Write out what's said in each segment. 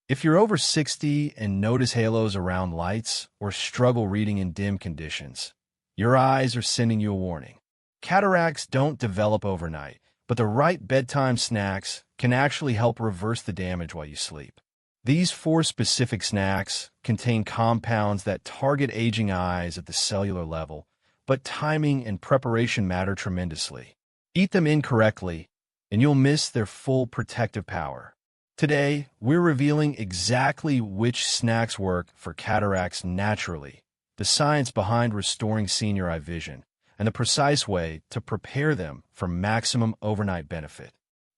If you're over 60 and notice halos around lights or struggle reading in dim conditions, your eyes are sending you a warning. Cataracts don't develop overnight, but the right bedtime snacks can actually help reverse the damage while you sleep. These 4 specific snacks contain compounds that target aging eyes at the cellular level, but timing and preparation matter tremendously. Eat them incorrectly, and you'll miss their full protective power. Today, we're revealing exactly which snacks work for cataracts naturally, the science behind restoring senior eye vision, and the precise way to prepare them for maximum overnight benefit.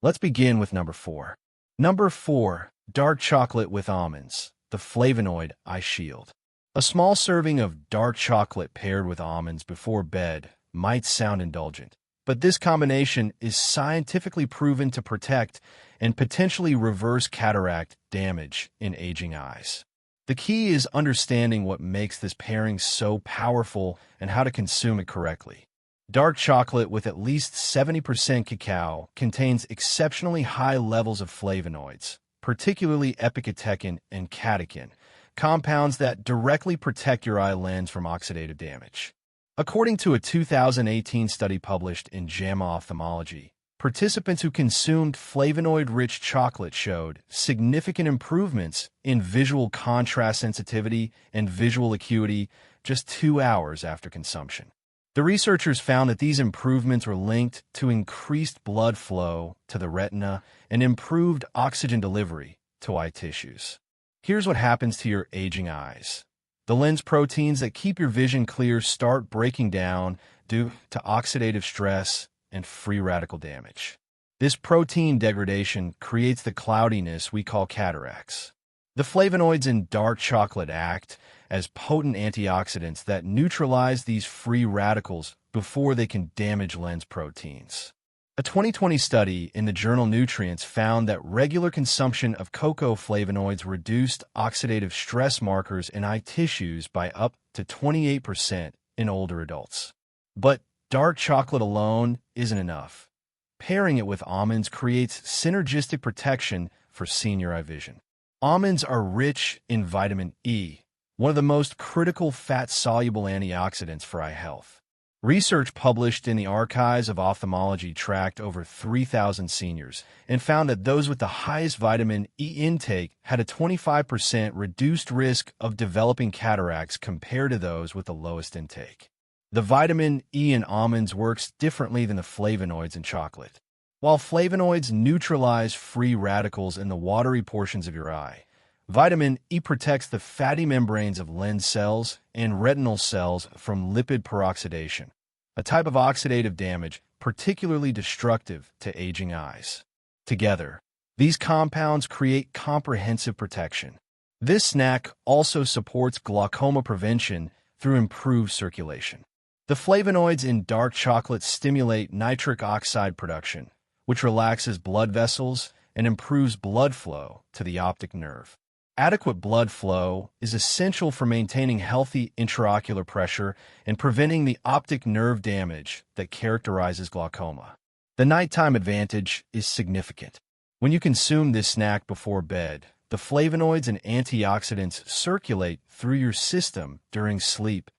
Let's begin with number 4. Number 4, dark chocolate with almonds, the flavonoid eye shield. A small serving of dark chocolate paired with almonds before bed might sound indulgent, but this combination is scientifically proven to protect and potentially reverse cataract damage in aging eyes. The key is understanding what makes this pairing so powerful and how to consume it correctly. Dark chocolate with at least 70% cacao contains exceptionally high levels of flavonoids, particularly epicatechin and catechin, compounds that directly protect your eye lens from oxidative damage. According to a 2018 study published in JAMA Ophthalmology, participants who consumed flavonoid-rich chocolate showed significant improvements in visual contrast sensitivity and visual acuity just 2 hours after consumption. The researchers found that these improvements were linked to increased blood flow to the retina and improved oxygen delivery to eye tissues. Here's what happens to your aging eyes. The lens proteins that keep your vision clear start breaking down due to oxidative stress and free radical damage. This protein degradation creates the cloudiness we call cataracts. The flavonoids in dark chocolate act as potent antioxidants that neutralize these free radicals before they can damage lens proteins. A 2020 study in the journal Nutrients found that regular consumption of cocoa flavonoids reduced oxidative stress markers in eye tissues by up to 28% in older adults. But dark chocolate alone isn't enough. Pairing it with almonds creates synergistic protection for senior eye vision. Almonds are rich in vitamin E, one of the most critical fat-soluble antioxidants for eye health. Research published in the Archives of Ophthalmology tracked over 3,000 seniors and found that those with the highest vitamin E intake had a 25% reduced risk of developing cataracts compared to those with the lowest intake. The vitamin E in almonds works differently than the flavonoids in chocolate. While flavonoids neutralize free radicals in the watery portions of your eye, vitamin E protects the fatty membranes of lens cells and retinal cells from lipid peroxidation, a type of oxidative damage particularly destructive to aging eyes. Together, these compounds create comprehensive protection. This snack also supports glaucoma prevention through improved circulation. The flavonoids in dark chocolate stimulate nitric oxide production, which relaxes blood vessels and improves blood flow to the optic nerve. Adequate blood flow is essential for maintaining healthy intraocular pressure and preventing the optic nerve damage that characterizes glaucoma. The nighttime advantage is significant. When you consume this snack before bed, the flavonoids and antioxidants circulate through your system during sleep,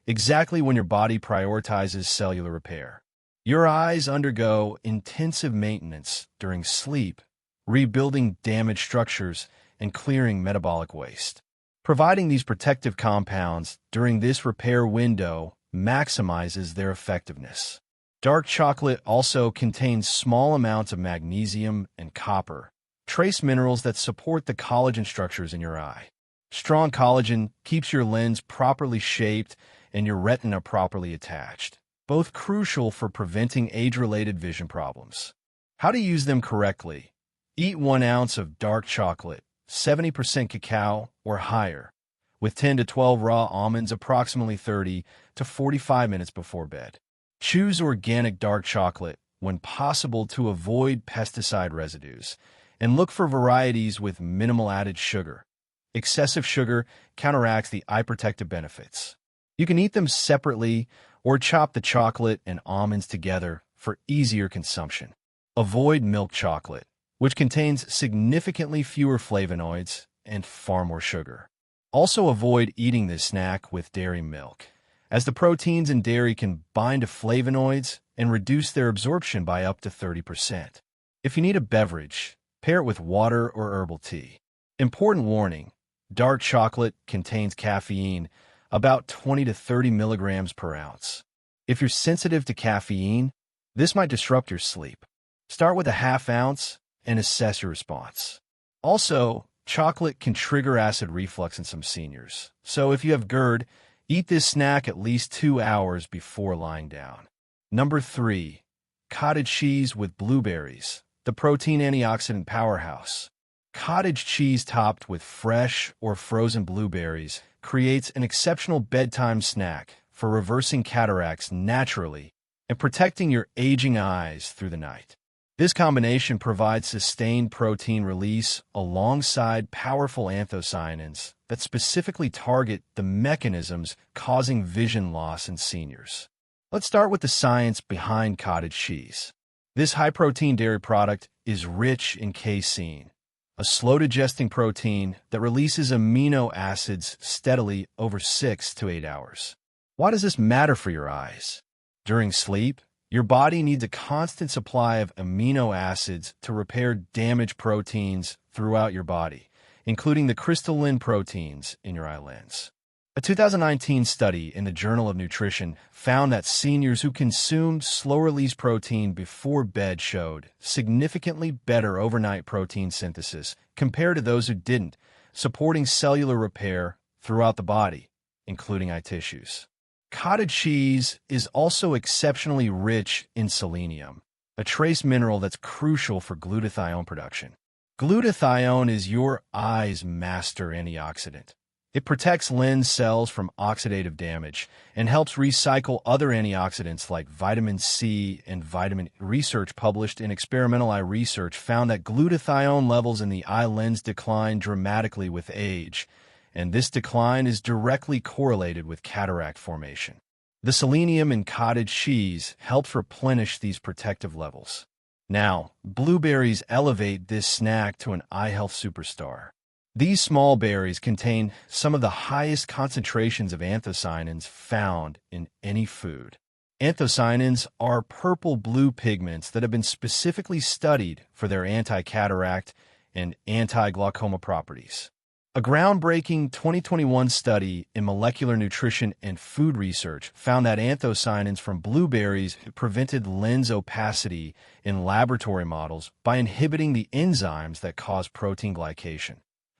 exactly when your body prioritizes cellular repair. Your eyes undergo intensive maintenance during sleep, rebuilding damaged structures and clearing metabolic waste. Providing these protective compounds during this repair window maximizes their effectiveness. Dark chocolate also contains small amounts of magnesium and copper, trace minerals that support the collagen structures in your eye. Strong collagen keeps your lens properly shaped and your retina properly attached, both crucial for preventing age-related vision problems. How to use them correctly? Eat 1 ounce of dark chocolate, 70% cacao or higher, with 10 to 12 raw almonds approximately 30 to 45 minutes before bed. Choose organic dark chocolate when possible to avoid pesticide residues, and look for varieties with minimal added sugar. Excessive sugar counteracts the eye protective benefits. You can eat them separately or chop the chocolate and almonds together for easier consumption. Avoid milk chocolate, which contains significantly fewer flavonoids and far more sugar. Also avoid eating this snack with dairy milk, as the proteins in dairy can bind to flavonoids and reduce their absorption by up to 30%. If you need a beverage, pair it with water or herbal tea. Important warning: dark chocolate contains caffeine, about 20 to 30 milligrams per ounce. If you're sensitive to caffeine, this might disrupt your sleep. Start with a half ounce and assess your response. Also, chocolate can trigger acid reflux in some seniors, so if you have GERD, eat this snack at least 2 hours before lying down. Number 3. Cottage cheese with blueberries, the protein antioxidant powerhouse. Cottage cheese topped with fresh or frozen blueberries creates an exceptional bedtime snack for reversing cataracts naturally and protecting your aging eyes through the night. This combination provides sustained protein release alongside powerful anthocyanins that specifically target the mechanisms causing vision loss in seniors. Let's start with the science behind cottage cheese. This high-protein dairy product is rich in casein, a slow-digesting protein that releases amino acids steadily over 6 to 8 hours. Why does this matter for your eyes? During sleep, your body needs a constant supply of amino acids to repair damaged proteins throughout your body, including the crystalline proteins in your eye lens. A 2019 study in the Journal of Nutrition found that seniors who consumed slow-release protein before bed showed significantly better overnight protein synthesis compared to those who didn't, supporting cellular repair throughout the body, including eye tissues. Cottage cheese is also exceptionally rich in selenium, a trace mineral that's crucial for glutathione production. Glutathione is your eye's master antioxidant. It protects lens cells from oxidative damage and helps recycle other antioxidants like vitamin C and vitamin E. Research published in Experimental Eye Research found that glutathione levels in the eye lens decline dramatically with age, and this decline is directly correlated with cataract formation. The selenium in cottage cheese helps replenish these protective levels. Now, blueberries elevate this snack to an eye health superstar. These small berries contain some of the highest concentrations of anthocyanins found in any food. Anthocyanins are purple-blue pigments that have been specifically studied for their anti-cataract and anti-glaucoma properties. A groundbreaking 2021 study in molecular nutrition and food research found that anthocyanins from blueberries prevented lens opacity in laboratory models by inhibiting the enzymes that cause protein glycation,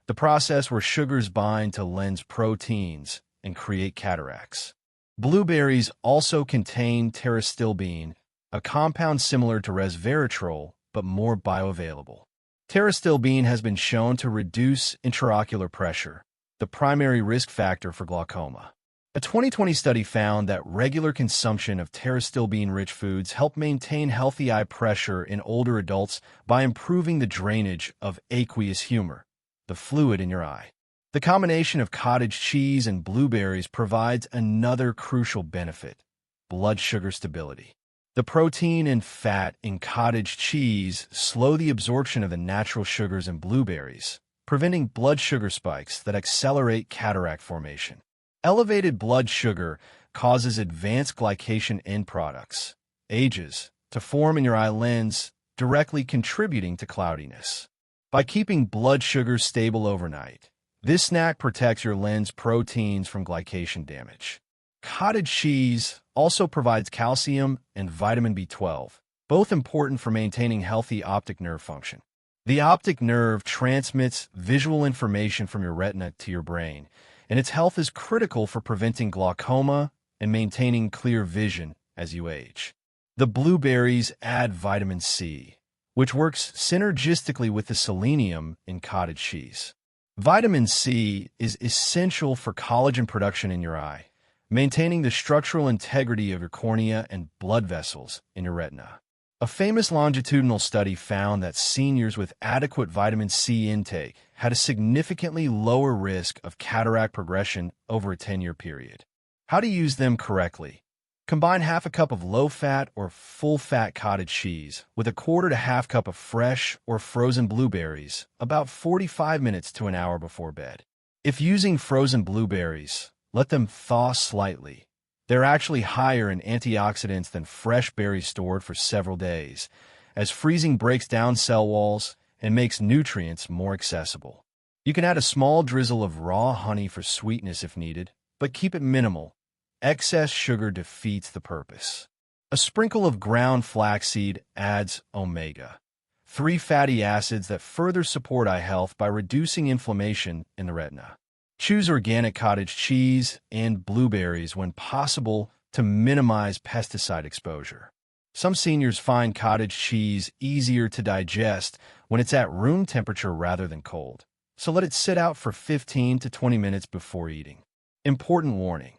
the process where sugars bind to lens proteins and create cataracts. Blueberries also contain pterostilbene, a compound similar to resveratrol but more bioavailable. Pterostilbene has been shown to reduce intraocular pressure, the primary risk factor for glaucoma. A 2020 study found that regular consumption of pterostilbene-rich foods help maintain healthy eye pressure in older adults by improving the drainage of aqueous humor, the fluid in your eye. The combination of cottage cheese and blueberries provides another crucial benefit: blood sugar stability. The protein and fat in cottage cheese slow the absorption of the natural sugars in blueberries, preventing blood sugar spikes that accelerate cataract formation. Elevated blood sugar causes advanced glycation end products, AGEs, to form in your eye lens, directly contributing to cloudiness. By keeping blood sugar stable overnight, this snack protects your lens proteins from glycation damage. Cottage cheese also provides calcium and vitamin B12, both important for maintaining healthy optic nerve function. The optic nerve transmits visual information from your retina to your brain, and its health is critical for preventing glaucoma and maintaining clear vision as you age. The blueberries add vitamin C, which works synergistically with the selenium in cottage cheese. Vitamin C is essential for collagen production in your eye, maintaining the structural integrity of your cornea and blood vessels in your retina. A famous longitudinal study found that seniors with adequate vitamin C intake had a significantly lower risk of cataract progression over a 10-year period. How to use them correctly? Combine half a cup of low-fat or full-fat cottage cheese with a quarter to half cup of fresh or frozen blueberries about 45 minutes to an hour before bed. If using frozen blueberries, let them thaw slightly. They're actually higher in antioxidants than fresh berries stored for several days, as freezing breaks down cell walls and makes nutrients more accessible. You can add a small drizzle of raw honey for sweetness if needed, but keep it minimal. Excess sugar defeats the purpose. A sprinkle of ground flaxseed adds omega-3 fatty acids that further support eye health by reducing inflammation in the retina. Choose organic cottage cheese and blueberries when possible to minimize pesticide exposure. Some seniors find cottage cheese easier to digest when it's at room temperature rather than cold, so let it sit out for 15 to 20 minutes before eating. Important warning: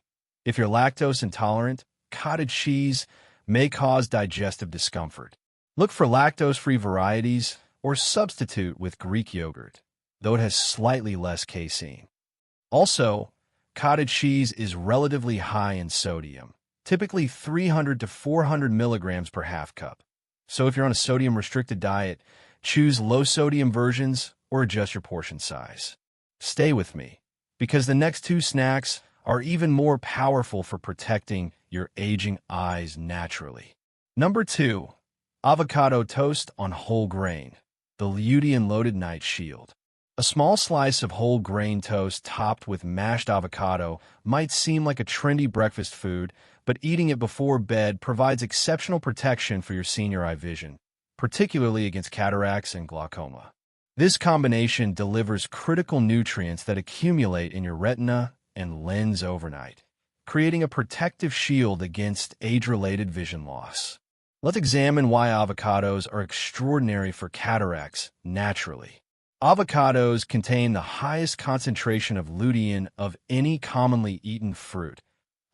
if you're lactose intolerant, cottage cheese may cause digestive discomfort. Look for lactose-free varieties or substitute with Greek yogurt, though it has slightly less casein. Also, cottage cheese is relatively high in sodium, typically 300 to 400 milligrams per half cup. So if you're on a sodium-restricted diet, choose low-sodium versions or adjust your portion size. Stay with me, because the next two snacks are even more powerful for protecting your aging eyes naturally. Number 2. Avocado toast on whole grain, the lutein-loaded night shield. A small slice of whole grain toast topped with mashed avocado might seem like a trendy breakfast food, but eating it before bed provides exceptional protection for your senior eye vision, particularly against cataracts and glaucoma. This combination delivers critical nutrients that accumulate in your retina and lens overnight, creating a protective shield against age-related vision loss. Let's examine why avocados are extraordinary for cataracts naturally. Avocados contain the highest concentration of lutein of any commonly eaten fruit,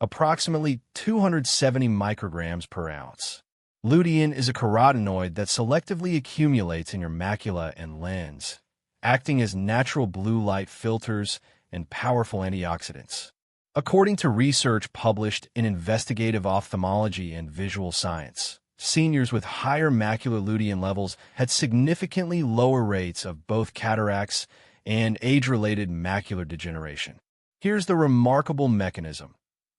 approximately 270 micrograms per ounce. Lutein is a carotenoid that selectively accumulates in your macula and lens, acting as natural blue light filters and powerful antioxidants. According to research published in Investigative Ophthalmology and Visual Science, seniors with higher macular lutein levels had significantly lower rates of both cataracts and age-related macular degeneration. Here's the remarkable mechanism.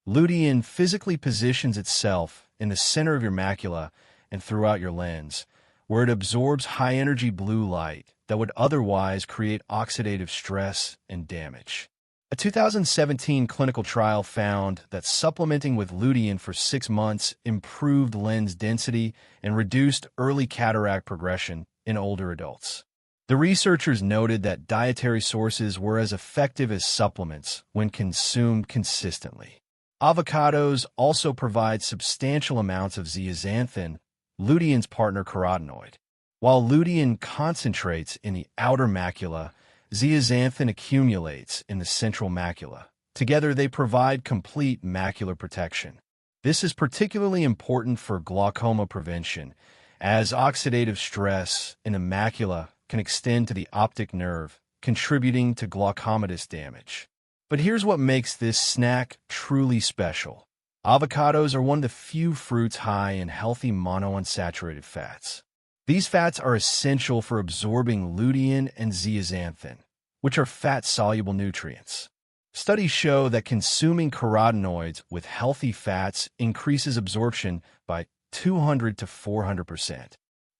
Lutein physically positions itself in the center of your macula and throughout your lens, where it absorbs high-energy blue light that would otherwise create oxidative stress and damage. A 2017 clinical trial found that supplementing with lutein for 6 months improved lens density and reduced early cataract progression in older adults. The researchers noted that dietary sources were as effective as supplements when consumed consistently. Avocados also provide substantial amounts of zeaxanthin, lutein's partner carotenoid. While lutein concentrates in the outer macula, zeaxanthin accumulates in the central macula. Together, they provide complete macular protection. This is particularly important for glaucoma prevention, as oxidative stress in the macula can extend to the optic nerve, contributing to glaucomatous damage. But here's what makes this snack truly special. Avocados are one of the few fruits high in healthy monounsaturated fats. These fats are essential for absorbing lutein and zeaxanthin, which are fat-soluble nutrients. Studies show that consuming carotenoids with healthy fats increases absorption by 200 to 400%.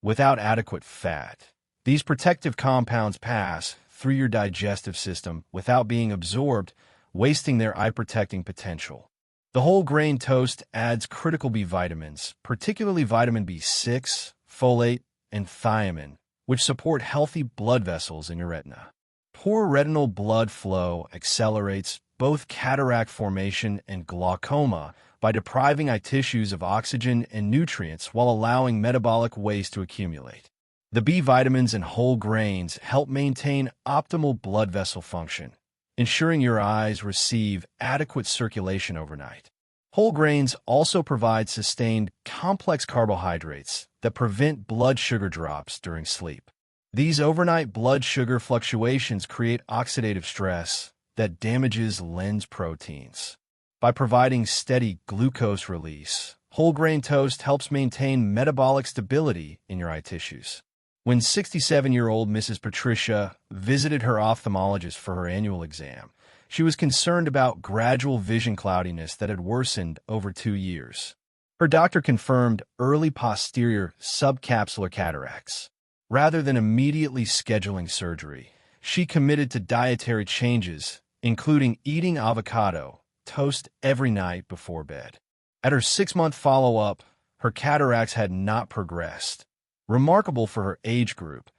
Without adequate fat, these protective compounds pass through your digestive system without being absorbed, wasting their eye-protecting potential. The whole grain toast adds critical B vitamins, particularly vitamin B6, folate, and thiamine, which support healthy blood vessels in your retina. Poor retinal blood flow accelerates both cataract formation and glaucoma by depriving eye tissues of oxygen and nutrients while allowing metabolic waste to accumulate. The B vitamins in whole grains help maintain optimal blood vessel function, ensuring your eyes receive adequate circulation overnight. Whole grains also provide sustained complex carbohydrates that prevent blood sugar drops during sleep. These overnight blood sugar fluctuations create oxidative stress that damages lens proteins. By providing steady glucose release, whole grain toast helps maintain metabolic stability in your eye tissues. When 67-year-old Mrs. Patricia visited her ophthalmologist for her annual exam, she was concerned about gradual vision cloudiness that had worsened over 2 years. Her doctor confirmed early posterior subcapsular cataracts. Rather than immediately scheduling surgery, she committed to dietary changes, including eating avocado toast every night before bed. At her 6-month follow-up, her cataracts had not progressed, remarkable for her age group,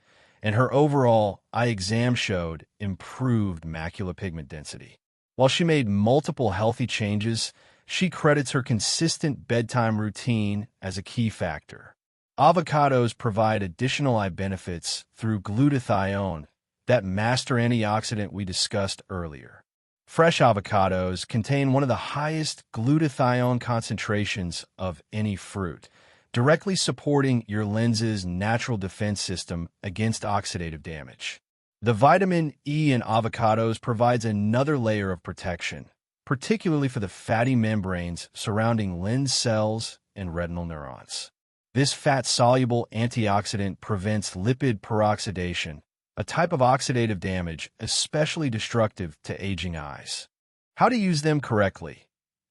and her overall eye exam showed improved macular pigment density. While she made multiple healthy changes, she credits her consistent bedtime routine as a key factor. Avocados provide additional eye benefits through glutathione, that master antioxidant we discussed earlier. Fresh avocados contain one of the highest glutathione concentrations of any fruit, directly supporting your lens's natural defense system against oxidative damage. The vitamin E in avocados provides another layer of protection, particularly for the fatty membranes surrounding lens cells and retinal neurons. This fat-soluble antioxidant prevents lipid peroxidation, a type of oxidative damage especially destructive to aging eyes. How to use them correctly?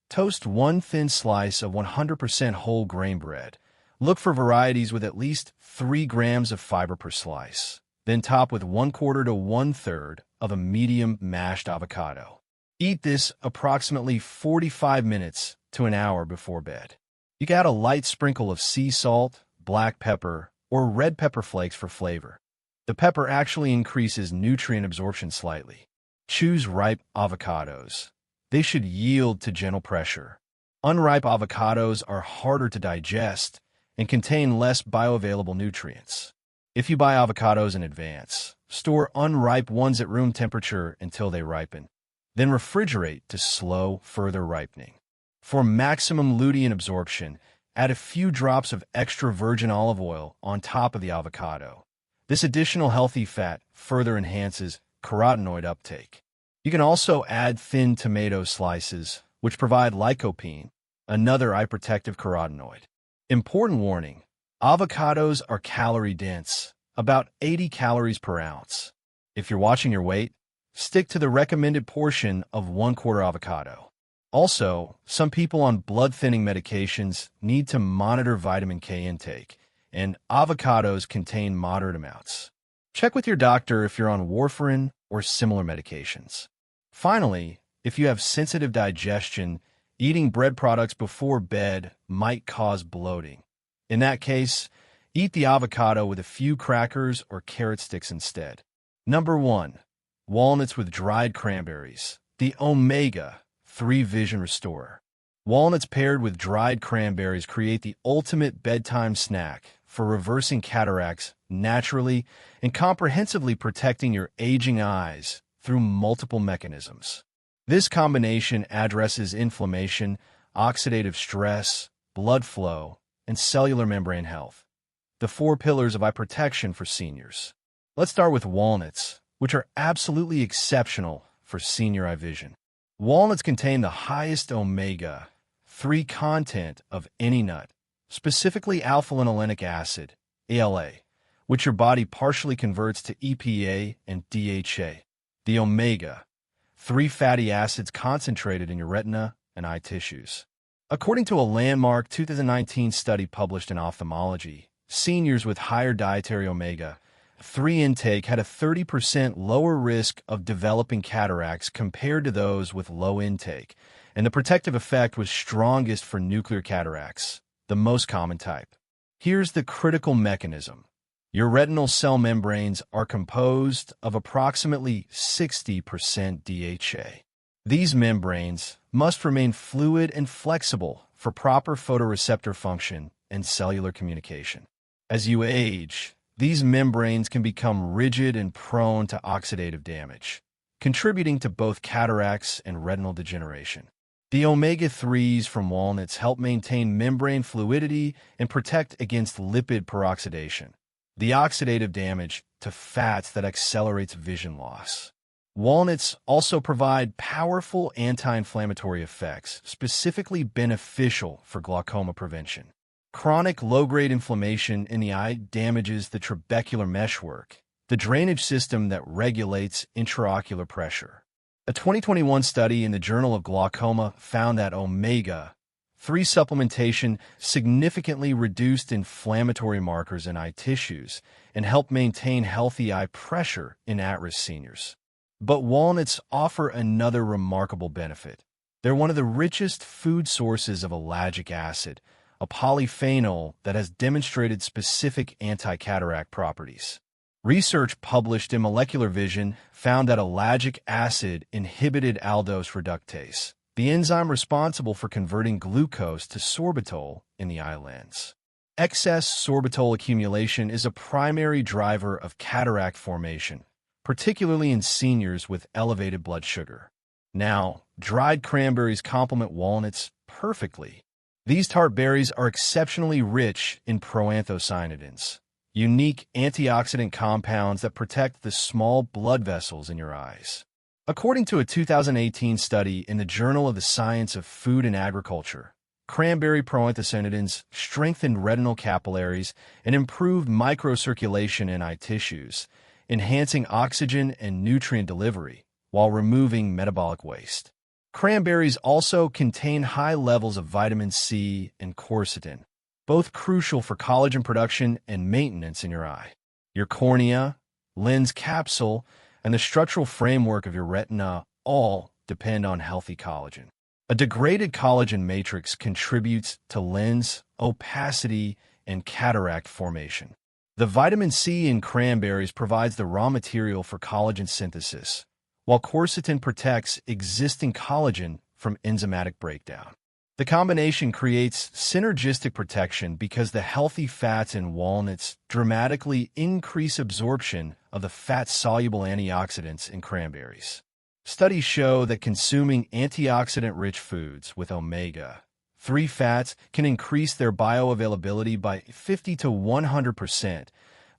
Toast one thin slice of 100% whole grain bread. Look for varieties with at least 3 grams of fiber per slice. Then top with 1/4 to 1/3 of a medium mashed avocado. Eat this approximately 45 minutes to an hour before bed. You can add a light sprinkle of sea salt, black pepper, or red pepper flakes for flavor. The pepper actually increases nutrient absorption slightly. Choose ripe avocados. They should yield to gentle pressure. Unripe avocados are harder to digest and contain less bioavailable nutrients. If you buy avocados in advance, store unripe ones at room temperature until they ripen. Then refrigerate to slow further ripening. For maximum lutein absorption, add a few drops of extra virgin olive oil on top of the avocado. This additional healthy fat further enhances carotenoid uptake. You can also add thin tomato slices, which provide lycopene, another eye protective carotenoid. Important warning, avocados are calorie-dense, about 80 calories per ounce. If you're watching your weight, stick to the recommended portion of 1/4 avocado. Also, some people on blood-thinning medications need to monitor vitamin K intake, and avocados contain moderate amounts. Check with your doctor if you're on warfarin or similar medications. Finally, if you have sensitive digestion, eating bread products before bed might cause bloating. In that case, eat the avocado with a few crackers or carrot sticks instead. Number 1. Walnuts with dried cranberries, the omega-3 vision restorer. Walnuts paired with dried cranberries create the ultimate bedtime snack for reversing cataracts naturally and comprehensively protecting your aging eyes through multiple mechanisms. This combination addresses inflammation, oxidative stress, blood flow, and cellular membrane health, the 4 pillars of eye protection for seniors. Let's start with walnuts, which are absolutely exceptional for senior eye vision. Walnuts contain the highest omega-3 content of any nut, specifically alpha-linolenic acid, ALA, which your body partially converts to EPA and DHA, the omega-3 fatty acids concentrated in your retina and eye tissues. According to a landmark 2019 study published in Ophthalmology, seniors with higher dietary omega-3 intake had a 30% lower risk of developing cataracts compared to those with low intake, and the protective effect was strongest for nuclear cataracts, the most common type. Here's the critical mechanism. Your retinal cell membranes are composed of approximately 60% DHA. These membranes must remain fluid and flexible for proper photoreceptor function and cellular communication. As you age, these membranes can become rigid and prone to oxidative damage, contributing to both cataracts and retinal degeneration. The omega-3s from walnuts help maintain membrane fluidity and protect against lipid peroxidation, the oxidative damage to fats that accelerates vision loss. Walnuts also provide powerful anti-inflammatory effects, specifically beneficial for glaucoma prevention. Chronic low-grade inflammation in the eye damages the trabecular meshwork, the drainage system that regulates intraocular pressure. A 2021 study in the Journal of Glaucoma found that omega-3 supplementation significantly reduced inflammatory markers in eye tissues and helped maintain healthy eye pressure in at-risk seniors. But walnuts offer another remarkable benefit. They're one of the richest food sources of ellagic acid, a polyphenol that has demonstrated specific anti-cataract properties. Research published in Molecular Vision found that ellagic acid inhibited aldose reductase, the enzyme responsible for converting glucose to sorbitol in the eye lens. Excess sorbitol accumulation is a primary driver of cataract formation, particularly in seniors with elevated blood sugar. Now, dried cranberries complement walnuts perfectly. These tart berries are exceptionally rich in proanthocyanidins, unique antioxidant compounds that protect the small blood vessels in your eyes. According to a 2018 study in the Journal of the Science of Food and Agriculture, cranberry proanthocyanidins strengthened retinal capillaries and improved microcirculation in eye tissues, enhancing oxygen and nutrient delivery while removing metabolic waste. Cranberries also contain high levels of vitamin C and quercetin, both crucial for collagen production and maintenance in your eye. Your cornea, lens capsule, and the structural framework of your retina all depend on healthy collagen. A degraded collagen matrix contributes to lens opacity and cataract formation. The vitamin C in cranberries provides the raw material for collagen synthesis, while quercetin protects existing collagen from enzymatic breakdown. The combination creates synergistic protection because the healthy fats in walnuts dramatically increase absorption of the fat-soluble antioxidants in cranberries. Studies show that consuming antioxidant-rich foods with omega-3 fats can increase their bioavailability by 50 to 100%,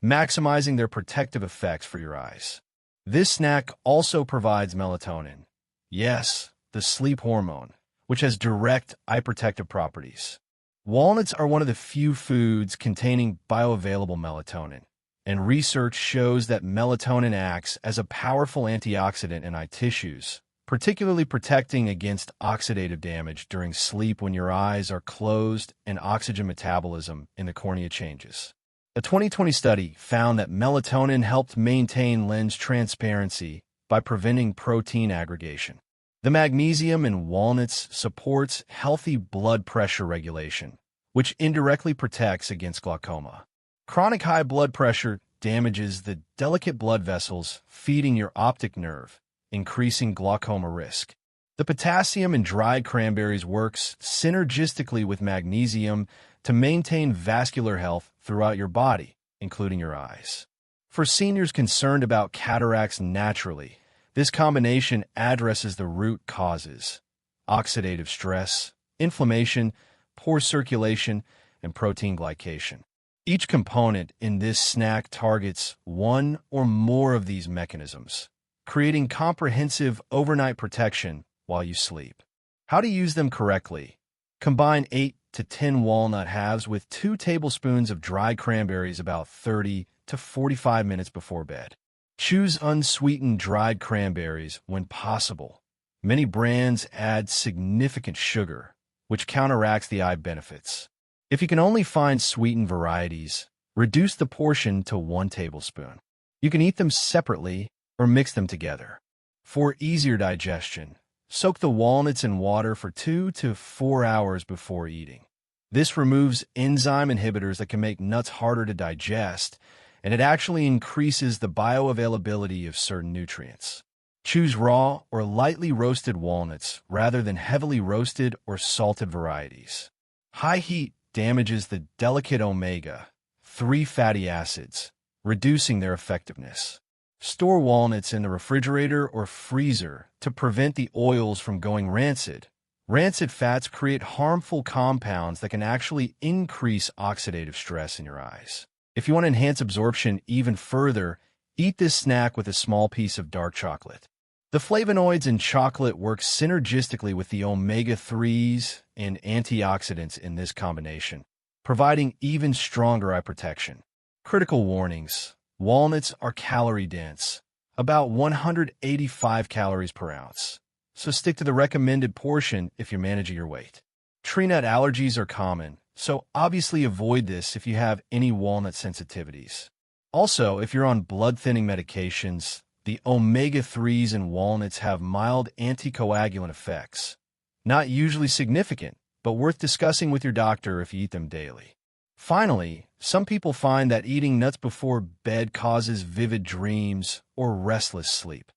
maximizing their protective effects for your eyes. This snack also provides melatonin. Yes, the sleep hormone, which has direct eye protective properties. Walnuts are one of the few foods containing bioavailable melatonin, and research shows that melatonin acts as a powerful antioxidant in eye tissues, particularly protecting against oxidative damage during sleep when your eyes are closed and oxygen metabolism in the cornea changes. A 2020 study found that melatonin helped maintain lens transparency by preventing protein aggregation. The magnesium in walnuts supports healthy blood pressure regulation, which indirectly protects against glaucoma. Chronic high blood pressure damages the delicate blood vessels feeding your optic nerve, increasing glaucoma risk. The potassium in dried cranberries works synergistically with magnesium to maintain vascular health throughout your body, including your eyes. For seniors concerned about cataracts naturally, this combination addresses the root causes: oxidative stress, inflammation, poor circulation, and protein glycation. Each component in this snack targets one or more of these mechanisms, creating comprehensive overnight protection while you sleep. How to use them correctly? Combine 8 to 10 walnut halves with 2 tablespoons of dried cranberries about 30 to 45 minutes before bed. Choose unsweetened dried cranberries when possible. Many brands add significant sugar, which counteracts the eye benefits. If you can only find sweetened varieties, reduce the portion to 1 tablespoon. You can eat them separately or mix them together. For easier digestion, soak the walnuts in water for 2 to 4 hours before eating. This removes enzyme inhibitors that can make nuts harder to digest, and it actually increases the bioavailability of certain nutrients. Choose raw or lightly roasted walnuts rather than heavily roasted or salted varieties. High heat damages the delicate omega-3 fatty acids, reducing their effectiveness. Store walnuts in the refrigerator or freezer to prevent the oils from going rancid. Rancid fats create harmful compounds that can actually increase oxidative stress in your eyes. If you want to enhance absorption even further, eat this snack with a small piece of dark chocolate. The flavonoids in chocolate work synergistically with the omega-3s and antioxidants in this combination, providing even stronger eye protection. Critical warnings. Walnuts are calorie-dense, about 185 calories per ounce, so stick to the recommended portion if you're managing your weight. Tree nut allergies are common, so obviously avoid this if you have any walnut sensitivities. Also, if you're on blood-thinning medications, the omega-3s in walnuts have mild anticoagulant effects. Not usually significant, but worth discussing with your doctor if you eat them daily. Finally, some people find that eating nuts before bed causes vivid dreams or restless sleep.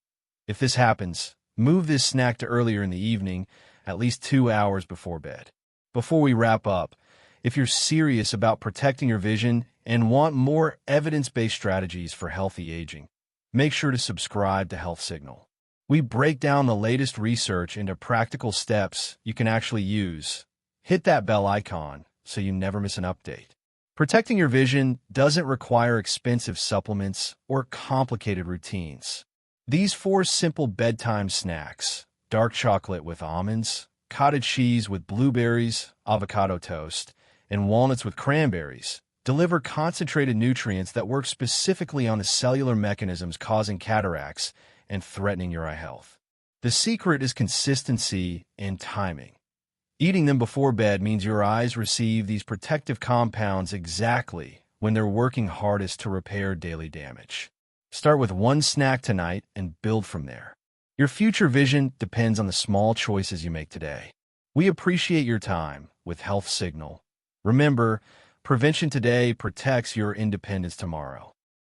If this happens, move this snack to earlier in the evening, at least 2 hours before bed. Before we wrap up, if you're serious about protecting your vision and want more evidence-based strategies for healthy aging, make sure to subscribe to Health Signal. We break down the latest research into practical steps you can actually use. Hit that bell icon so you never miss an update. Protecting your vision doesn't require expensive supplements or complicated routines. These 4 simple bedtime snacks, dark chocolate with almonds, cottage cheese with blueberries, avocado toast, and walnuts with cranberries, deliver concentrated nutrients that work specifically on the cellular mechanisms causing cataracts and threatening your eye health. The secret is consistency and timing. Eating them before bed means your eyes receive these protective compounds exactly when they're working hardest to repair daily damage. Start with 1 snack tonight and build from there. Your future vision depends on the small choices you make today. We appreciate your time with Health Signal. Remember, prevention today protects your independence tomorrow.